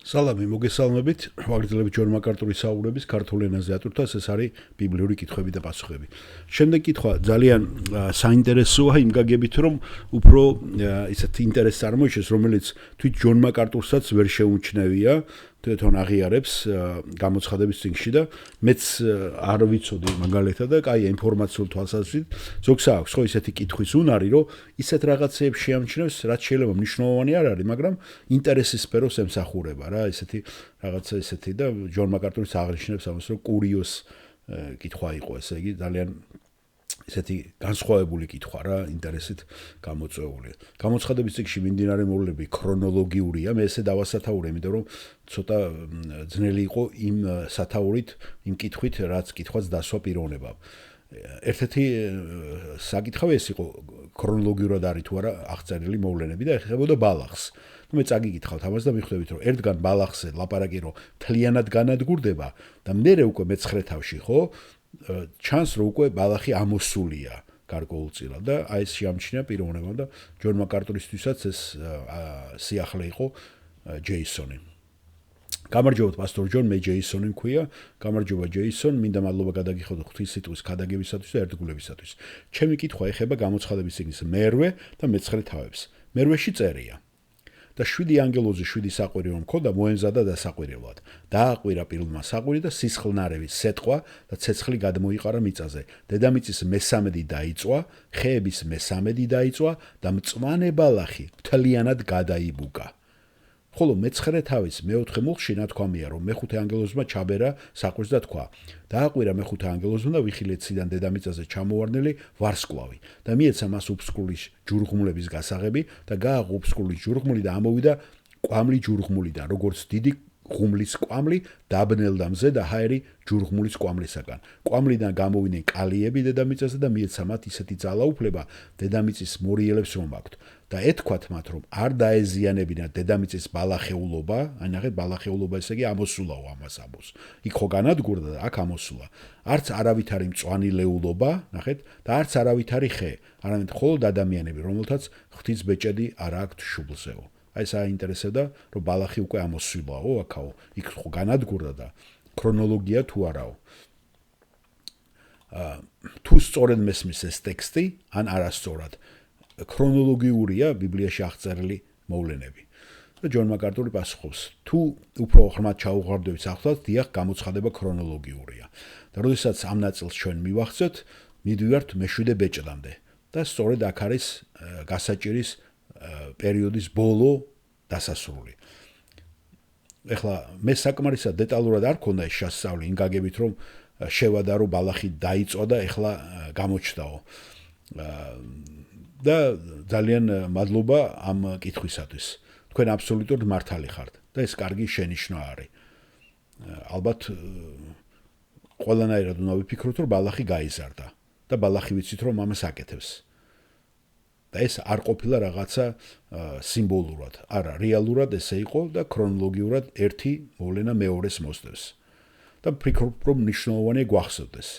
სალამი მოგესალმებით. ვაგრძელებ ჯონ მაკარტურის საუბრების ქართულ ენაზე ატვირთვას, ეს არის ბიბლიური კითხვები და პასუხები. შემდეგ კითხვა ძალიან საინტერესოა იმ გაგებით, რომ უფრო ისეთი ინტერესი წარმოიშეს, რომელიც თვით ჯონ მაკარტურსაც ვერ შეუმჩნევია, თვითონ აღიარებს გამოცხადების წიგნში და მეც არ ვიცოდი მაგალითად და კაი ინფორმაციულ თვალსაზრისით ზოგს აქვს ხო ისეთი კითხვის უნარი, რომ ისეთ რაღაცებს შეამჩნევს, რაც შეიძლება მნიშვნელოვანი არ არის, მაგრამ ინტერესის სფეროს ემსახურება რა, ისეთი რაღაცა ისეთი და ჯონ მაკარტურის აღნიშნებს ამას, რომ კურიოს კითხვა იყო, ესე იგი ძალიან ისეთი განსხვავებული კითხვა რა, ინტერესით გამოწვეული. გამოცხადების წიგნში მიმდინარე მოვლენები ქრონოლოგიურია, მე ესე დავასათაურე, იმიტომ რომ ცოტა ძნელი იყო იმ სათაურით, იმ კითხვით, რაც კითხვაც დასვა პიროვნება. ერთ-ერთი საკითხავი ეს იყო ქრონოლოგიურად არის თუ არა აღწერილი მოვლენები და ეხებოდა ბალახს. მე წაგიკითხავთ ამას და მიხვდებით, რომ ერთგან ბალახზე ლაპარაკი რომ მთლიანად განადგურდება და მერე უკვე მეცხრე თავში, ხო? ჩანს რომ უკვე ბალახი ამოსულია გარკვეულწილად და აი ეს შეამჩნია პიროვნება და ჯონ მაკარტურისთვისაც ეს სიახლე იყო ჯეისონი. გამარჯობათ პასტორ ჯონ, მე ჯეისონი მქვია. გამარჯობა ჯეისონ, მინდა მადლობა გადაგიხადო ღვთის სიტყვის ქადაგებისათვის და ერთგულებისათვის. ჩემი კითხვა ეხება გამოცხადების წიგნის მერვე და მეცხრე თავებს. მერვეში წერია და 7 ანგელოზი 7 საყვირი რომ მქონდა მოემზადა დასაყვირებლად. დააყვირა პირველმა საყვირი და სისხლნარების სეტყვა და ცეცხლი გადმოიყარა მიწაზე. დედამიწის მესამედი დაიწვა, ხეების მესამედი დაიწვა და მწვანე ბალახი მთლიანად გადაიბუგა. ხოლო მეცხრე თავის მეოთხე მუხლში ნათქვამია, რომ მეხუთე ანგელოზმა ჩაბერა საყვირს და თქვა: დააყვირა მეხუთე ანგელოზმა და ვიხილეთ ციდან დედამიწაზე ჩამოვარდნილი ვარსკვლავი და მიეცა მას უფსკულის ჯურღმლების გასაღები და გააღო უფსკულის ჯურღმული და ამოვიდა კვამლი ჯურღმულიდან, როგორც დიდი ღუმლის კვამლი დაბნელდა მზე და ჰაერი ჯურღმულის კვამლისაგან. კვამლიდან გამოვიდნენ კალიები დედამიწაზე და მიეცა მათ ისეთი ძალაუფლება დედამიწის მორიელებს რომ აქვთ და ეთქვათ მათ რომ არ დაეზიანებინათ დედამიწის ბალახეულობა, აი ნახეთ ბალახეულობა ესე იგი ამოსულაო ამას ამოს. იქ ხო განადგურდა და აქ ამოსულა. არც არავითარი მწვანი ლეულობა, ნახეთ, და არც არავითარი ხე, არამედ მხოლოდ ადამიანები, რომელთაც ღვთის ბეჭედი არ აქვთ შუბლზეო. აი ეს აინტერესებდა, რომ ბალახი უკვე ამოსულაო, აქაო, იქ ხო განადგურდა და ქრონოლოგია თუ არაო. თუ სწორედ მესმის ეს ტექსტი, ან არასწორად. ქრონოლოგიურია ბიბლიაში აღწერილი მოვლენები. და ჯონ მაკარტური პასუხობს, თუ უფრო ღრმად ჩაუღარდებით ახლად, დიახ, გამოცხადება ქრონოლოგიურია. და როდესაც ამ ნაწილს ჩვენ მივახცევთ, მივდივართ მეშვიდე ბეჭდამდე. და სწორედ აქ არის გასაჭირის პერიოდის ბოლო დასასრული. ეხლა მე საკმარისად დეტალურად არ ქონდა ეს შესწავლი იმ გაგებით, რომ შევადა რომ ბალახი დაიწვა და ეხლა გამოჩნდაო. და ძალიან მადლობა ამ კითხვისათვის. თქვენ აბსოლუტურად მართალი ხართ და ეს კარგი შენიშვნა არის. ალბათ ყველანაირად უნდა ვიფიქროთ, რომ ბალახი გაიზარდა და ბალახი ვიცით, რომ ამას აკეთებს. და ეს არ ყოფილა რაღაცა სიმბოლურად, არა, რეალურად ესე იყო და ქრონოლოგიურად ერთი მოვლენა მეორეს მოსდევს. და ვფიქრობ, რომ მნიშვნელოვანია გვახსოვდეს,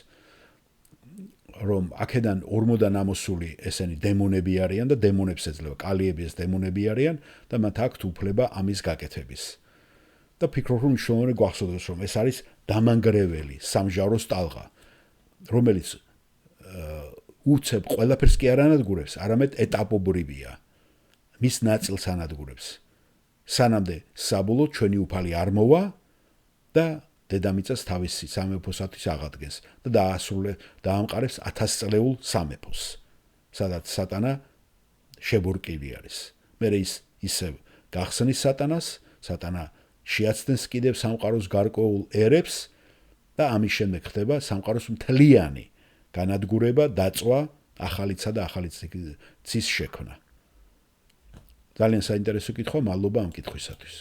რომ აქედან ორმოდან ამოსული ესენი დემონები არიან და დემონებს ეძლევა, კალიები ეს დემონები არიან და მათ აქვთ უფლება ამის გაკეთების. და ვფიქრობ, რომ მნიშვნელოვანია გვახსოვდეს, რომ ეს არის დამანგრეველი სამჟავრო ტალღა, რომელიც უცებ ყველაფერს კი არ ანადგურებს, არამედ ეტაპობრივია. მის ნაწილს ანადგურებს. სანამდე საბოლოოდ ჩვენი უფალი არ მოვა და დედამიწას თავისი სამეფოსათვის აღადგენს და დაამყარებს 1000 წლეულ სამეფოს, სადაც სატანა შებორკილი არის. მერე ის ისევ გახსნის სატანას, სატანა შეაცდენს კიდევ სამყაროს გარკვეულ ერებს და ამის შემდეგ ხდება სამყაროს მთლიანი განადგურება, დაწვა, ახალისა და ახალი ცის შექმნა. ძალიან საინტერესო კითხვა, მადლობა ამ კითხვისათვის.